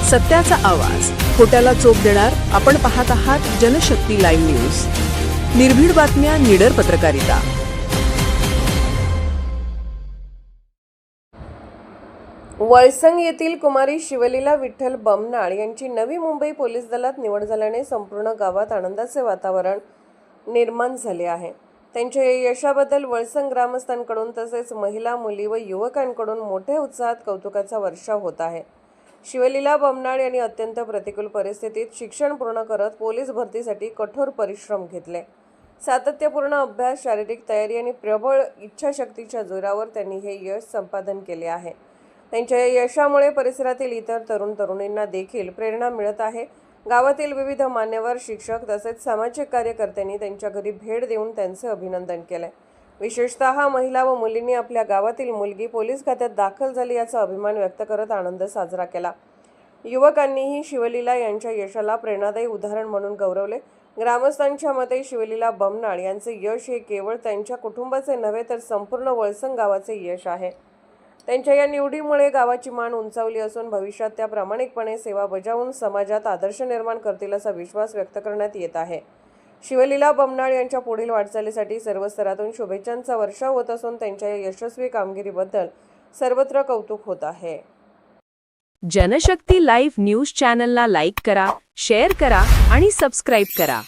सत्याचा आवाज, खोट्याला चोप देणार. आपण पाहत आहात जनशक्ती लाईव्ह न्यूज. निर्भीड बातम्या, निडर पत्रकारिता. वळसंग येथील कुमारी शिवलीला विठ्ठल बमनाळ यांची नवी मुंबई पोलीस दलात निवड झाल्याने संपूर्ण गावात आनंदाचे वातावरण निर्माण झाले आहे. त्यांच्या या यशाबद्दल वळसंग ग्रामस्थांकडून तसेच महिला, मुली व युवकांकडून मोठ्या उत्साहात कौतुकाचा वर्षाव होत आहे. शिवलीला बमनाळ यांनी अत्यंत प्रतिकूल परिस्थितीत शिक्षण पूर्ण करत पोलीस भरतीसाठी कठोर परिश्रम घेतले. सातत्यपूर्ण अभ्यास, शारीरिक तयारी आणि प्रबळ इच्छाशक्तीच्या जोरावर त्यांनी हे यश संपादन केले आहे. त्यांच्या या यशामुळे परिसरातील इतर तरुण तरुणींना देखील प्रेरणा मिळत आहे. गावातील विविध मान्यवर, शिक्षक तसेच सामाजिक कार्यकर्त्यांनी त्यांच्या घरी भेट देऊन त्यांचे अभिनंदन केले. विशेषतः महिला व मुलींनी आपल्या गावातील मुलगी पोलीस खात्यात दाखल झाली याचा अभिमान व्यक्त करत आनंद साजरा केला. युवकांनीही शिवलीला यांच्या यशाला प्रेरणादायी उदाहरण म्हणून गौरवले. ग्रामस्थांच्या मते शिवलीला बमनाळ यांचे यश हे केवळ त्यांच्या कुटुंबाचे नव्हे तर संपूर्ण वळसंग गावाचे यश आहे. त्यांच्या या निवडीमुळे गावाची मान उंचावली असून भविष्यात त्या प्रामाणिकपणे सेवा बजावून समाजात आदर्श निर्माण करतील असा विश्वास व्यक्त करण्यात येत आहे. शिवलीला बमनाळ यांच्या पुढील वाटचालीसाठी सर्व स्तरातून शुभेच्छांचा वर्षाव होत असून त्यांच्या या यशस्वी कामगिरीबद्दल सर्वत्र कौतुक होत आहे. जनशक्ती लाईव्ह न्यूज चॅनलला लाईक करा, शेअर करा आणि सबस्क्राईब करा.